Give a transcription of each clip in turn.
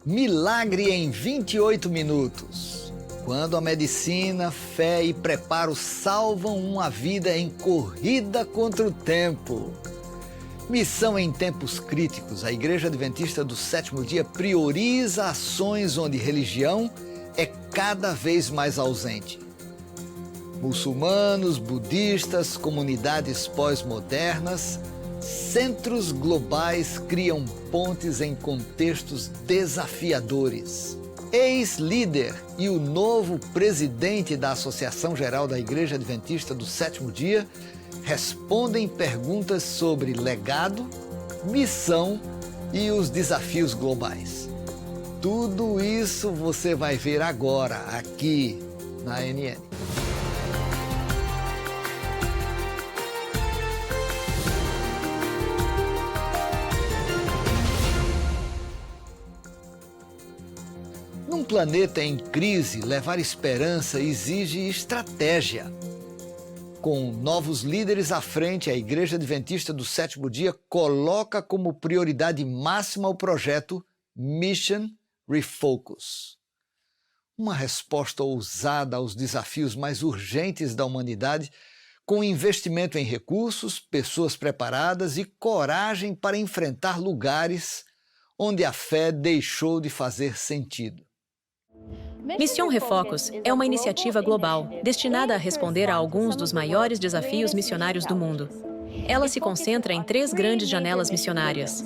Milagre em 28 minutos. Quando a medicina, fé e preparo salvam uma vida em corrida contra o tempo. Missão em tempos críticos. A Igreja Adventista do Sétimo Dia prioriza ações onde religião é cada vez mais ausente. Muçulmanos, budistas, comunidades pós-modernas, centros globais criam pontes em contextos desafiadores. Ex-líder e o novo presidente da Associação Geral da Igreja Adventista do Sétimo Dia respondem perguntas sobre legado, missão e os desafios globais. Tudo isso você vai ver agora aqui na ANN. Num planeta em crise, levar esperança exige estratégia. Com novos líderes à frente, a Igreja Adventista do Sétimo Dia coloca como prioridade máxima o projeto Mission Refocus. Uma resposta ousada aos desafios mais urgentes da humanidade, com investimento em recursos, pessoas preparadas e coragem para enfrentar lugares onde a fé deixou de fazer sentido. Mission Refocus é uma iniciativa global destinada a responder a alguns dos maiores desafios missionários do mundo. Ela se concentra em 3 grandes janelas missionárias.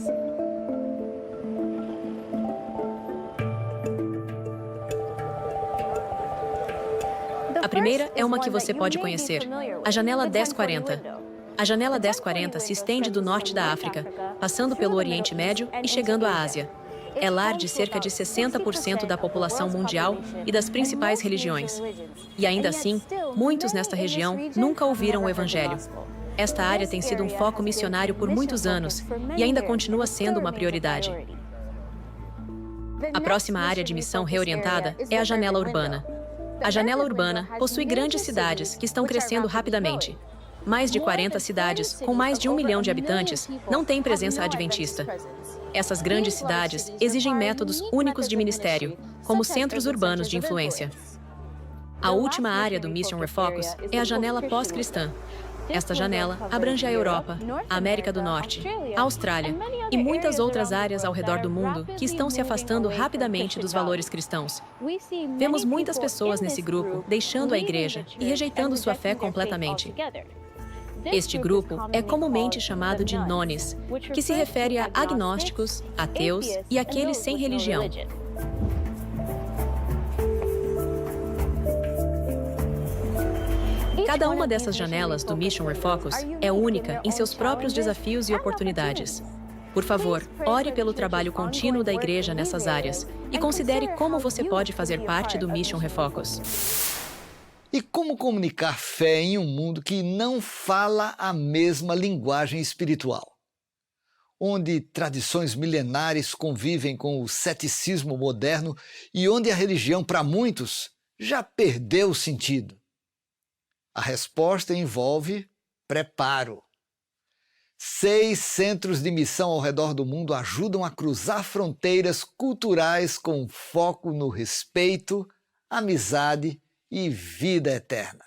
A primeira é uma que você pode conhecer, a Janela 1040. A Janela 1040 se estende do norte da África, passando pelo Oriente Médio e chegando à Ásia. É lar de cerca de 60% da população mundial e das principais religiões. E ainda assim, muitos nesta região nunca ouviram o Evangelho. Esta área tem sido um foco missionário por muitos anos e ainda continua sendo uma prioridade. A próxima área de missão reorientada é a Janela Urbana. A Janela Urbana possui grandes cidades que estão crescendo rapidamente. Mais de 40 cidades, com mais de 1 milhão de habitantes, não têm presença adventista. Essas grandes cidades exigem métodos únicos de ministério, como centros urbanos de influência. A última área do Mission Refocus é a janela pós-cristã. Esta janela abrange a Europa, a América do Norte, a Austrália e muitas outras áreas ao redor do mundo que estão se afastando rapidamente dos valores cristãos. Vemos muitas pessoas nesse grupo deixando a igreja e rejeitando sua fé completamente. Este grupo é comumente chamado de nones, que se refere a agnósticos, ateus e aqueles sem religião. Cada uma dessas janelas do Mission Refocus é única em seus próprios desafios e oportunidades. Por favor, ore pelo trabalho contínuo da igreja nessas áreas e considere como você pode fazer parte do Mission Refocus. E como comunicar fé em um mundo que não fala a mesma linguagem espiritual? Onde tradições milenares convivem com o ceticismo moderno e onde a religião, para muitos, já perdeu o sentido. A resposta envolve preparo. 6 centros de missão ao redor do mundo ajudam a cruzar fronteiras culturais com foco no respeito, amizade e vida eterna.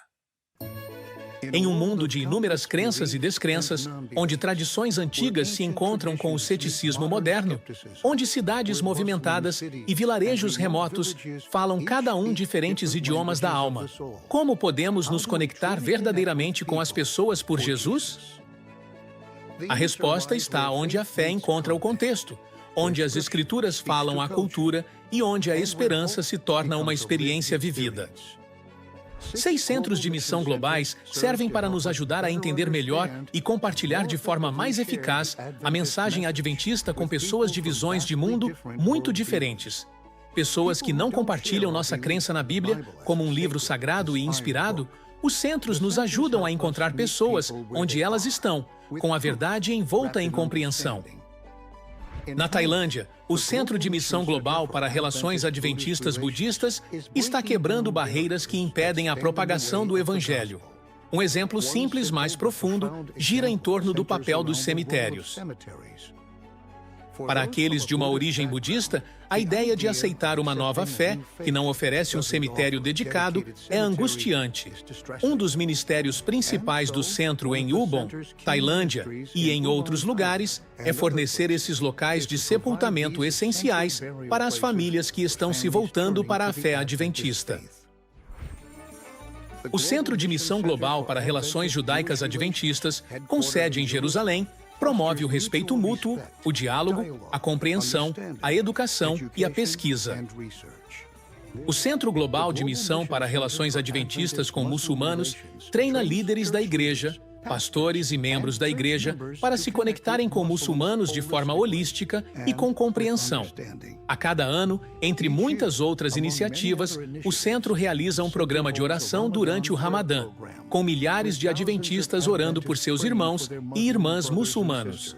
Em um mundo de inúmeras crenças e descrenças, onde tradições antigas se encontram com o ceticismo moderno, onde cidades movimentadas e vilarejos remotos falam cada um diferentes idiomas da alma, como podemos nos conectar verdadeiramente com as pessoas por Jesus? A resposta está onde a fé encontra o contexto, onde as Escrituras falam a cultura e onde a esperança se torna uma experiência vivida. 6 centros de missão globais servem para nos ajudar a entender melhor e compartilhar de forma mais eficaz a mensagem adventista com pessoas de visões de mundo muito diferentes. Pessoas que não compartilham nossa crença na Bíblia como um livro sagrado e inspirado. Os centros nos ajudam a encontrar pessoas onde elas estão, com a verdade envolta em compreensão. Na Tailândia, o Centro de Missão Global para Relações Adventistas Budistas está quebrando barreiras que impedem a propagação do Evangelho. Um exemplo simples, mas profundo, gira em torno do papel dos cemitérios. Para aqueles de uma origem budista, a ideia de aceitar uma nova fé, que não oferece um cemitério dedicado, é angustiante. Um dos ministérios principais do centro em Ubon, Tailândia, e em outros lugares, é fornecer esses locais de sepultamento essenciais para as famílias que estão se voltando para a fé adventista. O Centro de Missão Global para Relações Judaicas Adventistas, com sede em Jerusalém, promove o respeito mútuo, o diálogo, a compreensão, a educação e a pesquisa. O Centro Global de Missão para Relações Adventistas com Muçulmanos treina líderes da igreja, pastores e membros da igreja para se conectarem com muçulmanos de forma holística e com compreensão. A cada ano, entre muitas outras iniciativas, o centro realiza um programa de oração durante o Ramadã, com milhares de adventistas orando por seus irmãos e irmãs muçulmanos.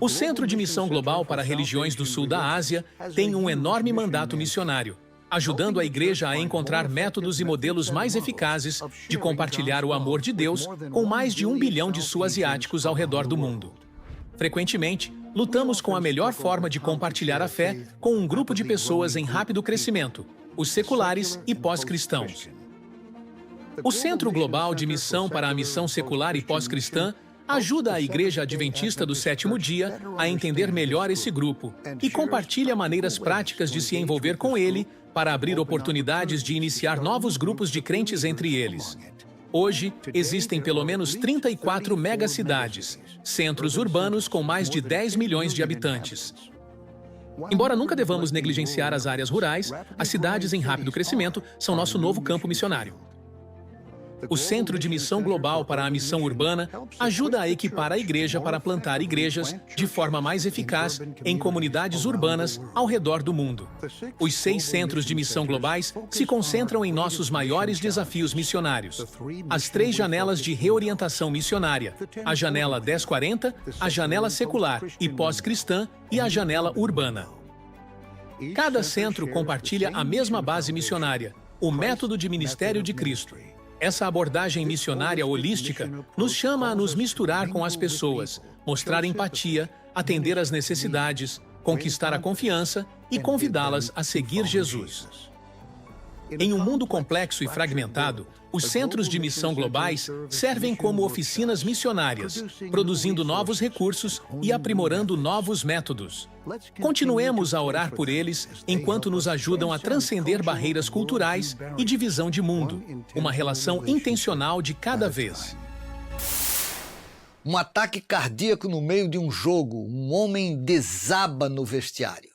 O Centro de Missão Global para Religiões do Sul da Ásia tem um enorme mandato missionário, ajudando a igreja a encontrar métodos e modelos mais eficazes de compartilhar o amor de Deus com mais de 1 bilhão de sul-asiáticos ao redor do mundo. Frequentemente, lutamos com a melhor forma de compartilhar a fé com um grupo de pessoas em rápido crescimento, os seculares e pós-cristãos. O Centro Global de Missão para a Missão Secular e Pós-Cristã ajuda a Igreja Adventista do Sétimo Dia a entender melhor esse grupo e compartilha maneiras práticas de se envolver com ele para abrir oportunidades de iniciar novos grupos de crentes entre eles. Hoje, existem pelo menos 34 megacidades, centros urbanos com mais de 10 milhões de habitantes. Embora nunca devamos negligenciar as áreas rurais, as cidades em rápido crescimento são nosso novo campo missionário. O Centro de Missão Global para a Missão Urbana ajuda a equipar a igreja para plantar igrejas de forma mais eficaz em comunidades urbanas ao redor do mundo. Os 6 centros de missão globais se concentram em nossos maiores desafios missionários. As 3 janelas de reorientação missionária, a janela 1040, a janela secular e pós-cristã e a janela urbana. Cada centro compartilha a mesma base missionária, o método de ministério de Cristo. Essa abordagem missionária holística nos chama a nos misturar com as pessoas, mostrar empatia, atender às necessidades, conquistar a confiança e convidá-las a seguir Jesus. Em um mundo complexo e fragmentado, os centros de missão globais servem como oficinas missionárias, produzindo novos recursos e aprimorando novos métodos. Continuemos a orar por eles enquanto nos ajudam a transcender barreiras culturais e divisão de mundo, uma relação intencional de cada vez. Um ataque cardíaco no meio de um jogo, um homem desaba no vestiário.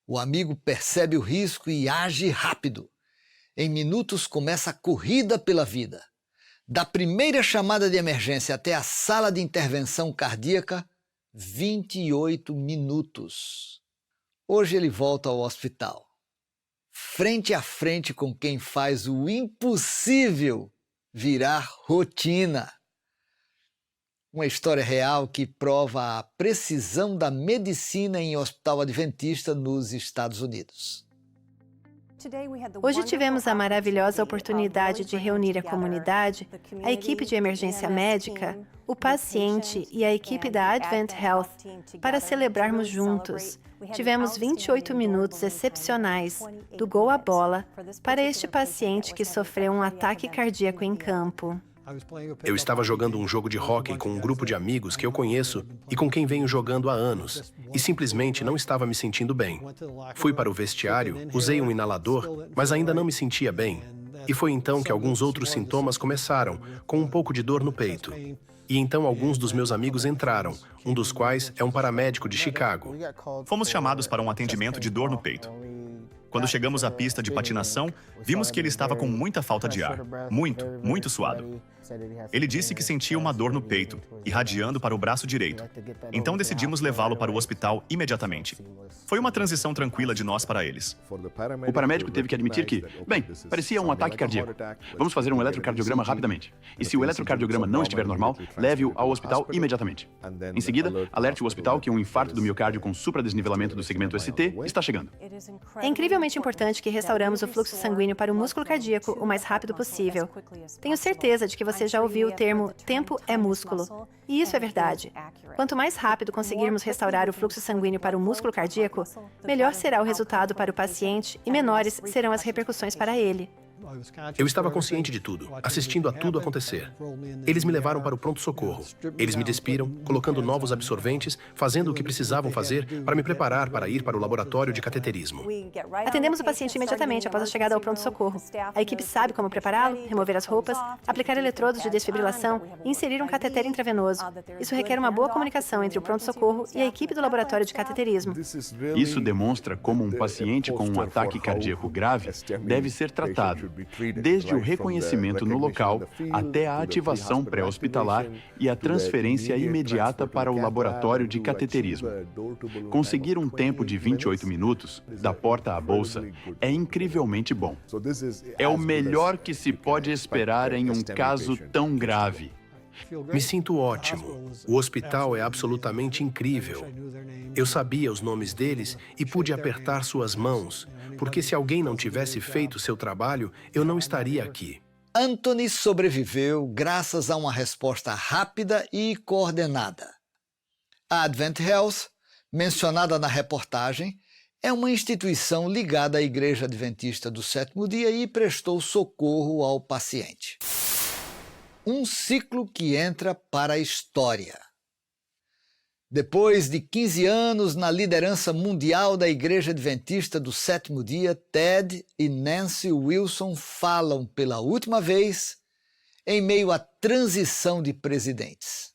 O amigo percebe o risco e age rápido. Em minutos começa a corrida pela vida. Da primeira chamada de emergência até a sala de intervenção cardíaca, 28 minutos. Hoje ele volta ao hospital, frente a frente com quem faz o impossível virar rotina. Uma história real que prova a precisão da medicina em hospital adventista nos Estados Unidos. Hoje tivemos a maravilhosa oportunidade de reunir a comunidade, a equipe de emergência médica, o paciente e a equipe da Advent Health para celebrarmos juntos. Tivemos 28 minutos excepcionais, do gol à bola, para este paciente que sofreu um ataque cardíaco em campo. Eu estava jogando um jogo de hóquei com um grupo de amigos que eu conheço e com quem venho jogando há anos, e simplesmente não estava me sentindo bem. Fui para o vestiário, usei um inalador, mas ainda não me sentia bem. E foi então que alguns outros sintomas começaram, com um pouco de dor no peito. E então alguns dos meus amigos entraram, um dos quais é um paramédico de Chicago. Fomos chamados para um atendimento de dor no peito. Quando chegamos à pista de patinação, vimos que ele estava com muita falta de ar. Muito suado. Ele disse que sentia uma dor no peito, irradiando para o braço direito. Então decidimos levá-lo para o hospital imediatamente. Foi uma transição tranquila de nós para eles. O paramédico teve que admitir que, bem, parecia um ataque cardíaco. Vamos fazer um eletrocardiograma rapidamente. E se o eletrocardiograma não estiver normal, leve-o ao hospital imediatamente. Em seguida, alerte o hospital que um infarto do miocárdio com supradesnivelamento do segmento ST está chegando. É incrivelmente importante que restauramos o fluxo sanguíneo para o músculo cardíaco o mais rápido possível. Tenho certeza de que você você já ouviu o termo tempo é músculo. E isso é verdade. Quanto mais rápido conseguirmos restaurar o fluxo sanguíneo para o músculo cardíaco, melhor será o resultado para o paciente e menores serão as repercussões para ele. Eu estava consciente de tudo, assistindo a tudo acontecer. Eles me levaram para o pronto-socorro. Eles me despiram, colocando novos absorventes, fazendo o que precisavam fazer para me preparar para ir para o laboratório de cateterismo. Atendemos o paciente imediatamente após a chegada ao pronto-socorro. A equipe sabe como prepará-lo, remover as roupas, aplicar eletrodos de desfibrilação e inserir um cateter intravenoso. Isso requer uma boa comunicação entre o pronto-socorro e a equipe do laboratório de cateterismo. Isso demonstra como um paciente com um ataque cardíaco grave deve ser tratado, desde o reconhecimento no local até a ativação pré-hospitalar e a transferência imediata para o laboratório de cateterismo. Conseguir um tempo de 28 minutos, da porta à bolsa, é incrivelmente bom. É o melhor que se pode esperar em um caso tão grave. Me sinto ótimo. O hospital é absolutamente incrível. Eu sabia os nomes deles e pude apertar suas mãos, porque se alguém não tivesse feito seu trabalho, eu não estaria aqui. Anthony sobreviveu graças a uma resposta rápida e coordenada. A Advent Health, mencionada na reportagem, é uma instituição ligada à Igreja Adventista do Sétimo Dia e prestou socorro ao paciente. Um ciclo que entra para a história. Depois de 15 anos na liderança mundial da Igreja Adventista do Sétimo Dia, Ted e Nancy Wilson falam pela última vez em meio à transição de presidentes.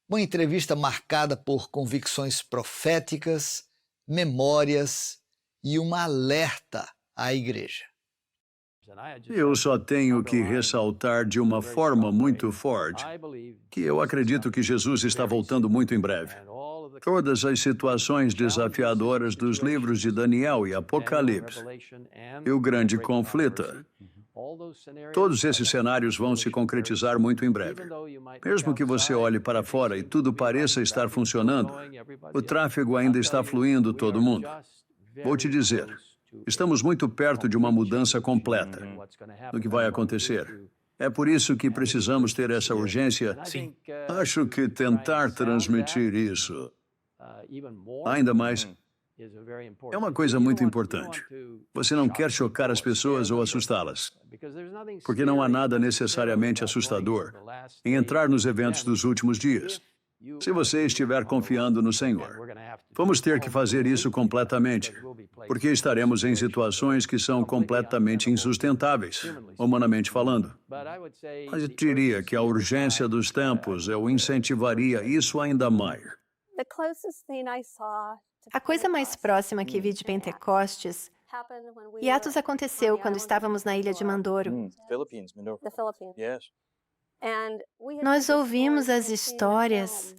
Uma entrevista marcada por convicções proféticas, memórias e uma alerta à Igreja. Eu só tenho que ressaltar de uma forma muito forte que eu acredito que Jesus está voltando muito em breve. Todas as situações desafiadoras dos livros de Daniel e Apocalipse e o grande conflito, todos esses cenários vão se concretizar muito em breve. Mesmo que você olhe para fora e tudo pareça estar funcionando, o tráfego ainda está fluindo todo mundo. Vou te dizer, estamos muito perto de uma mudança completa do que vai acontecer. É por isso que precisamos ter essa urgência. Sim. Acho que tentar transmitir isso ainda mais é uma coisa muito importante. Você não quer chocar as pessoas ou assustá-las, porque não há nada necessariamente assustador em entrar nos eventos dos últimos dias. Se você estiver confiando no Senhor, vamos ter que fazer isso completamente, porque estaremos em situações que são completamente insustentáveis, humanamente falando. Mas eu diria que a urgência dos tempos, eu incentivaria isso ainda mais. A coisa mais próxima que vi de Pentecostes, e Atos aconteceu quando estávamos na ilha de Mandoro. Nós ouvimos as histórias,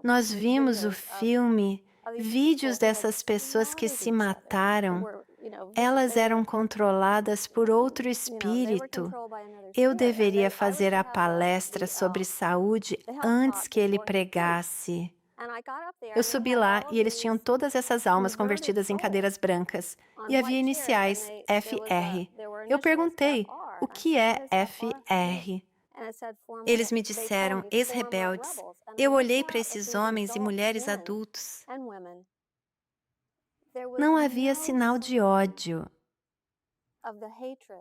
nós vimos o filme, vídeos dessas pessoas que se mataram. Elas eram controladas por outro espírito. Eu deveria fazer a palestra sobre saúde antes que ele pregasse. Eu subi lá e eles tinham todas essas almas convertidas em cadeiras brancas. E havia iniciais, FR. Eu perguntei, o que é FR? Eles me disseram, ex-rebeldes. Eu olhei para esses homens e mulheres adultos. Não havia sinal de ódio.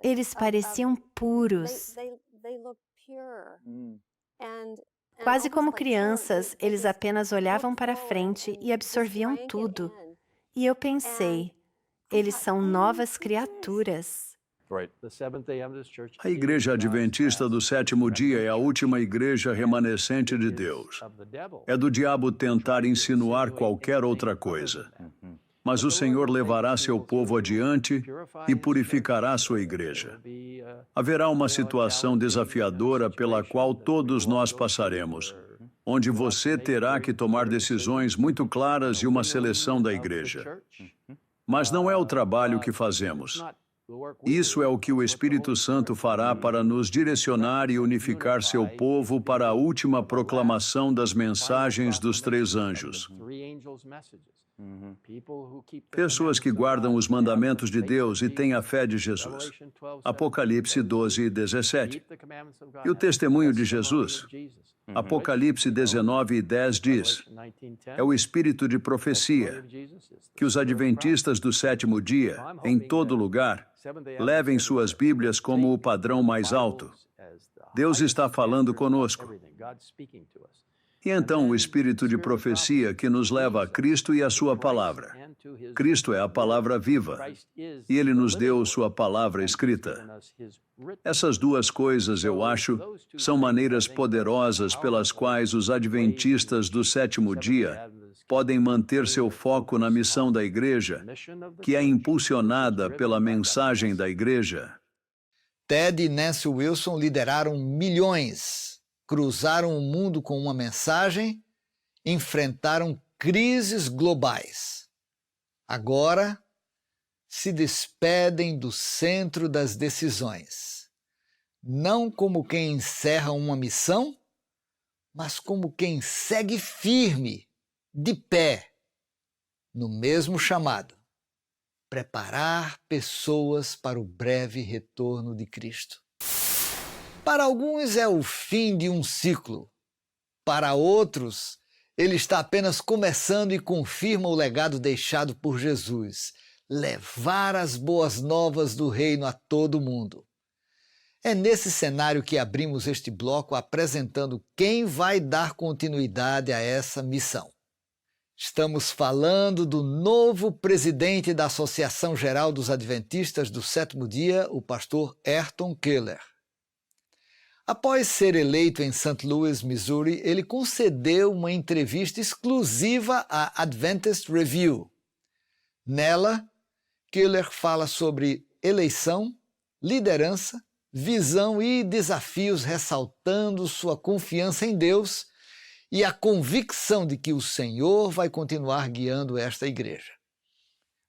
Eles pareciam puros. Quase como crianças, eles apenas olhavam para frente e absorviam tudo. E eu pensei, eles são novas criaturas. A Igreja Adventista do Sétimo Dia é a última igreja remanescente de Deus. É do diabo tentar insinuar qualquer outra coisa. Mas o Senhor levará seu povo adiante e purificará sua igreja. Haverá uma situação desafiadora pela qual todos nós passaremos, onde você terá que tomar decisões muito claras e uma seleção da igreja. Mas não é o trabalho que fazemos. Isso é o que o Espírito Santo fará para nos direcionar e unificar seu povo para a última proclamação das mensagens dos 3 anjos. Pessoas que guardam os mandamentos de Deus e têm a fé de Jesus. Apocalipse 12:17. E o testemunho de Jesus? Apocalipse 19:10 diz: é o espírito de profecia, que os adventistas do sétimo dia, em todo lugar, levem suas Bíblias como o padrão mais alto. Deus está falando conosco. E então o espírito de profecia que nos leva a Cristo e a sua palavra. Cristo é a palavra viva, e Ele nos deu sua palavra escrita. Essas duas coisas, eu acho, são maneiras poderosas pelas quais os adventistas do sétimo dia podem manter seu foco na missão da igreja, que é impulsionada pela mensagem da igreja. Ted e Nancy Wilson lideraram milhões, cruzaram o mundo com uma mensagem, enfrentaram crises globais. Agora, se despedem do centro das decisões, não como quem encerra uma missão, mas como quem segue firme, de pé, no mesmo chamado: preparar pessoas para o breve retorno de Cristo. Para alguns é o fim de um ciclo. Para outros, ele está apenas começando e confirma o legado deixado por Jesus: levar as boas novas do reino a todo mundo. É nesse cenário que abrimos este bloco apresentando quem vai dar continuidade a essa missão. Estamos falando do novo presidente da Associação Geral dos Adventistas do Sétimo Dia, o pastor Ayrton Keller. Após ser eleito em St. Louis, Missouri, ele concedeu uma entrevista exclusiva à Adventist Review. Nela, Keller fala sobre eleição, liderança, visão e desafios, ressaltando sua confiança em Deus e a convicção de que o Senhor vai continuar guiando esta igreja.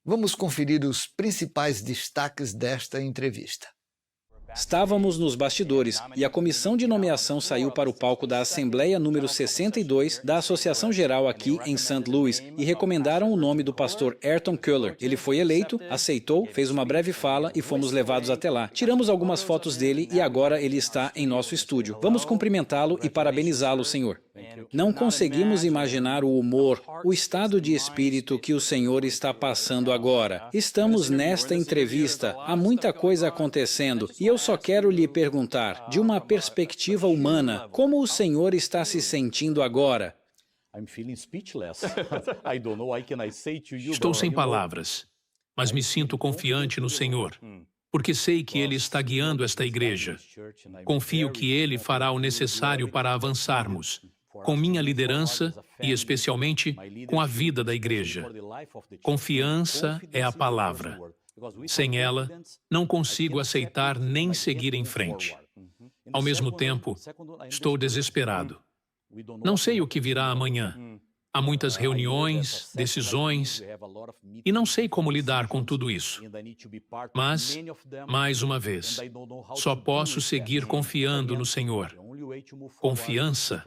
Vamos conferir os principais destaques desta entrevista. Estávamos nos bastidores e a comissão de nomeação saiu para o palco da Assembleia número 62 da Associação Geral aqui em St. Louis e recomendaram o nome do pastor Ayrton Keller. Ele foi eleito, aceitou, fez uma breve fala e fomos levados até lá. Tiramos algumas fotos dele e agora ele está em nosso estúdio. Vamos cumprimentá-lo e parabenizá-lo, Senhor. Não conseguimos imaginar o humor, o estado de espírito que o Senhor está passando agora. Estamos nesta entrevista, há muita coisa acontecendo e eu só quero lhe perguntar, de uma perspectiva humana, como o Senhor está se sentindo agora? Estou sem palavras, mas me sinto confiante no Senhor, porque sei que Ele está guiando esta igreja. Confio que Ele fará o necessário para avançarmos, com minha liderança e especialmente com a vida da igreja. Confiança é a palavra. Sem ela, não consigo aceitar nem seguir em frente. Ao mesmo tempo, estou desesperado. Não sei o que virá amanhã. Há muitas reuniões, decisões, e não sei como lidar com tudo isso. Mas, mais uma vez, só posso seguir confiando no Senhor. Confiança.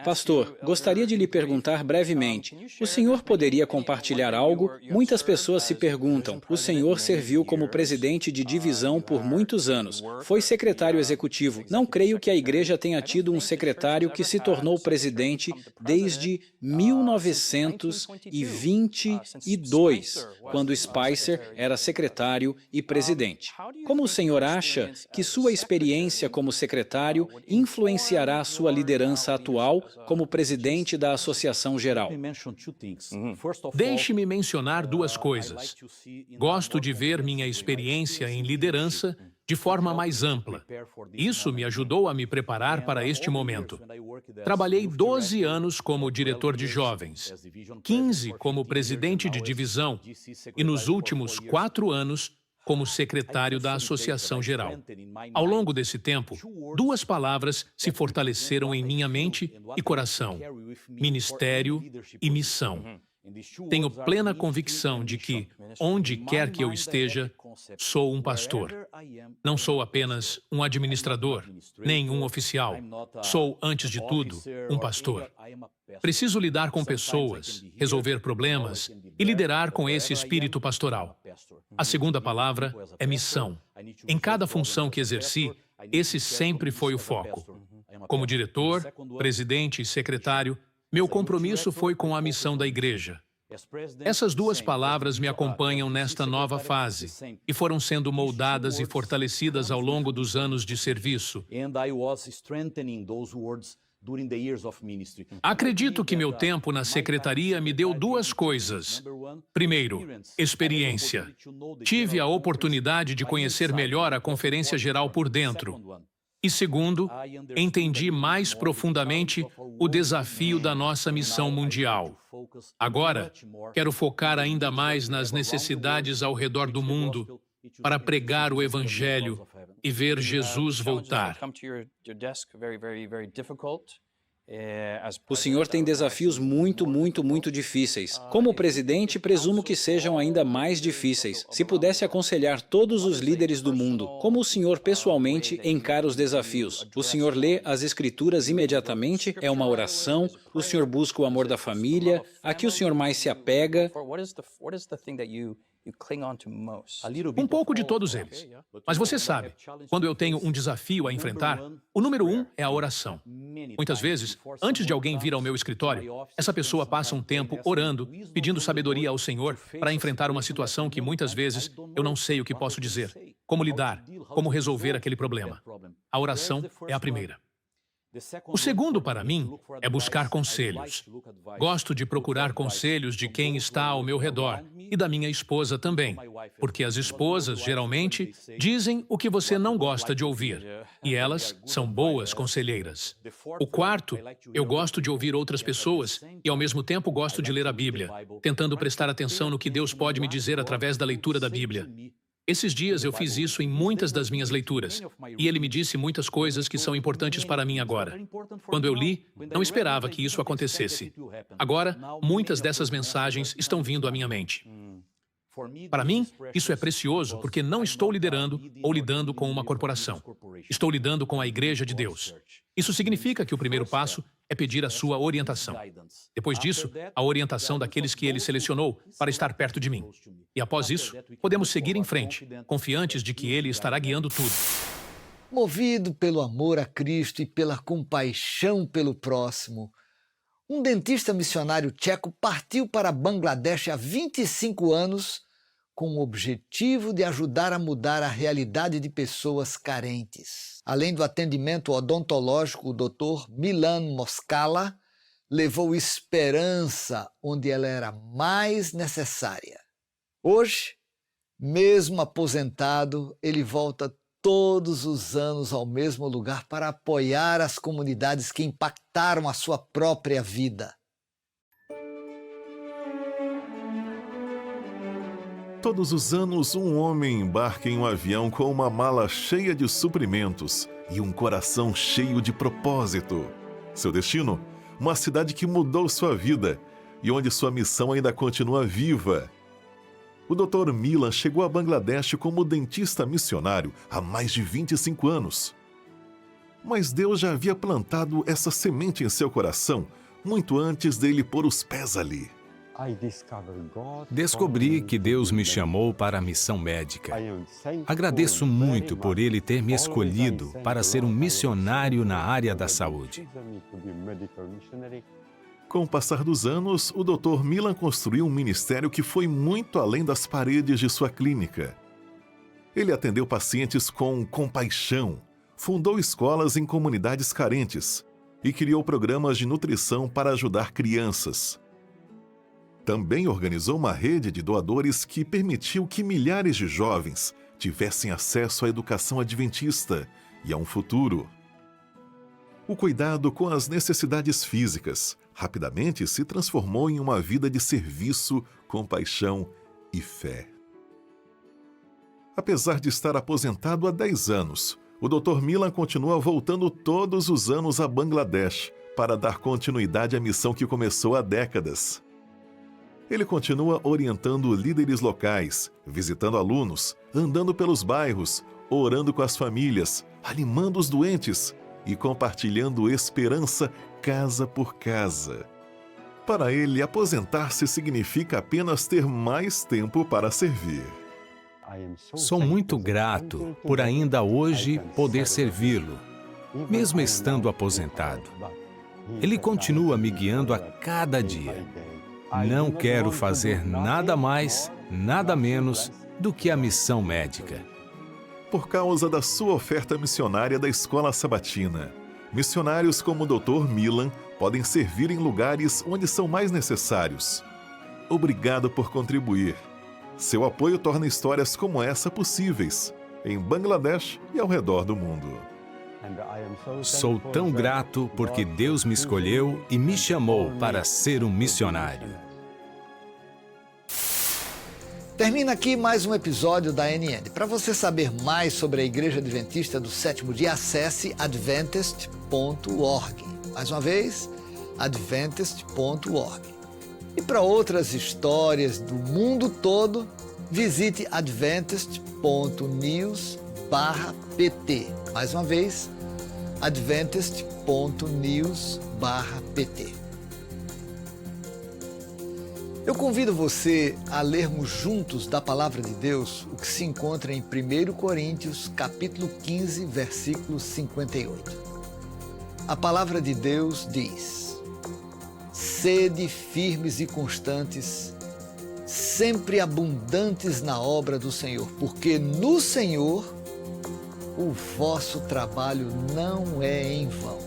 Pastor, gostaria de lhe perguntar brevemente. O senhor poderia compartilhar algo? Muitas pessoas se perguntam. O senhor serviu como presidente de divisão por muitos anos. Foi secretário executivo. Não creio que a igreja tenha tido um secretário que se tornou presidente desde 1922, quando Spicer era secretário e presidente. Como o senhor acha que sua experiência como secretário influenciará sua liderança atual como presidente da Associação Geral? Deixe-me mencionar duas coisas. Gosto de ver minha experiência em liderança de forma mais ampla. Isso me ajudou a me preparar para este momento. Trabalhei 12 anos como diretor de jovens, 15 como presidente de divisão e nos últimos 4 anos como secretário da Associação Geral. Ao longo desse tempo, duas palavras se fortaleceram em minha mente e coração: ministério e missão. Tenho plena convicção de que, onde quer que eu esteja, sou um pastor. Não sou apenas um administrador, nem um oficial. Sou, antes de tudo, um pastor. Preciso lidar com pessoas, resolver problemas e liderar com esse espírito pastoral. A segunda palavra é missão. Em cada função que exerci, esse sempre foi o foco. Como diretor, presidente e secretário, meu compromisso foi com a missão da igreja. Essas duas palavras me acompanham nesta nova fase e foram sendo moldadas e fortalecidas ao longo dos anos de serviço. Acredito que meu tempo na secretaria me deu duas coisas. Primeiro, experiência. Tive a oportunidade de conhecer melhor a Conferência Geral por dentro. E segundo, entendi mais profundamente o desafio da nossa missão mundial. Agora, quero focar ainda mais nas necessidades ao redor do mundo para pregar o Evangelho e ver Jesus voltar. O senhor tem desafios muito difíceis. Como presidente, presumo que sejam ainda mais difíceis. Se pudesse aconselhar todos os líderes do mundo, como o senhor pessoalmente encara os desafios? O senhor lê as Escrituras imediatamente? É uma oração? O senhor busca o amor da família? A que o senhor mais se apega? Um pouco de todos eles. Mas você sabe, quando eu tenho um desafio a enfrentar, o número 1 é a oração. Muitas vezes, antes de alguém vir ao meu escritório, essa pessoa passa um tempo orando, pedindo sabedoria ao Senhor para enfrentar uma situação que muitas vezes eu não sei o que posso dizer, como lidar, como resolver aquele problema. A oração é a primeira. O segundo, para mim, é buscar conselhos. Gosto de procurar conselhos de quem está ao meu redor e da minha esposa também, porque as esposas, geralmente, dizem o que você não gosta de ouvir, e elas são boas conselheiras. O quarto, eu gosto de ouvir outras pessoas e, ao mesmo tempo, gosto de ler a Bíblia, tentando prestar atenção no que Deus pode me dizer através da leitura da Bíblia. Esses dias eu fiz isso em muitas das minhas leituras, e ele me disse muitas coisas que são importantes para mim agora. Quando eu li, não esperava que isso acontecesse. Agora, muitas dessas mensagens estão vindo à minha mente. Para mim, isso é precioso porque não estou liderando ou lidando com uma corporação. Estou lidando com a Igreja de Deus. Isso significa que o primeiro passo é pedir a sua orientação. Depois disso, a orientação daqueles que ele selecionou para estar perto de mim. E após isso, podemos seguir em frente, confiantes de que ele estará guiando tudo. Movido pelo amor a Cristo e pela compaixão pelo próximo, um dentista missionário tcheco partiu para Bangladesh há 25 anos com o objetivo de ajudar a mudar a realidade de pessoas carentes. Além do atendimento odontológico, o Dr. Milan Moskala levou esperança onde ela era mais necessária. Hoje, mesmo aposentado, ele volta todos os anos ao mesmo lugar para apoiar as comunidades que impactaram a sua própria vida. Todos os anos, um homem embarca em um avião com uma mala cheia de suprimentos e um coração cheio de propósito. Seu destino? Uma cidade que mudou sua vida e onde sua missão ainda continua viva. O Dr. Milan chegou a Bangladesh como dentista missionário há mais de 25 anos. Mas Deus já havia plantado essa semente em seu coração muito antes dele pôr os pés ali. Descobri que Deus me chamou para a missão médica. Agradeço muito por Ele ter me escolhido para ser um missionário na área da saúde. Com o passar dos anos, o Dr. Milan construiu um ministério que foi muito além das paredes de sua clínica. Ele atendeu pacientes com compaixão, fundou escolas em comunidades carentes e criou programas de nutrição para ajudar crianças. Também organizou uma rede de doadores que permitiu que milhares de jovens tivessem acesso à educação adventista e a um futuro. O cuidado com as necessidades físicas rapidamente se transformou em uma vida de serviço, compaixão e fé. Apesar de estar aposentado há 10 anos, o Dr. Milan continua voltando todos os anos a Bangladesh para dar continuidade à missão que começou há décadas. Ele continua orientando líderes locais, visitando alunos, andando pelos bairros, orando com as famílias, animando os doentes e compartilhando esperança casa por casa. Para ele, aposentar-se significa apenas ter mais tempo para servir. Sou muito grato por ainda hoje poder servi-lo, mesmo estando aposentado. Ele continua me guiando a cada dia. Não quero fazer nada mais, nada menos do que a missão médica. Por causa da sua oferta missionária da Escola Sabatina, missionários como o Dr. Milan podem servir em lugares onde são mais necessários. Obrigado por contribuir. Seu apoio torna histórias como essa possíveis, em Bangladesh e ao redor do mundo. Sou tão grato porque Deus me escolheu e me chamou para ser um missionário. Termina aqui mais um episódio da NN. Para você saber mais sobre a Igreja Adventista do Sétimo Dia, acesse adventist.org. Mais uma vez, adventist.org. E para outras histórias do mundo todo, visite adventist.news/pt. Mais uma vez, adventist.news/pt. Eu convido você a lermos juntos da Palavra de Deus o que se encontra em 1 Coríntios, capítulo 15, versículo 58. A Palavra de Deus diz: sede firmes e constantes, sempre abundantes na obra do Senhor, porque no Senhor o vosso trabalho não é em vão.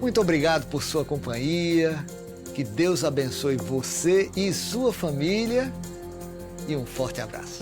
Muito obrigado por sua companhia, que Deus abençoe você e sua família e um forte abraço.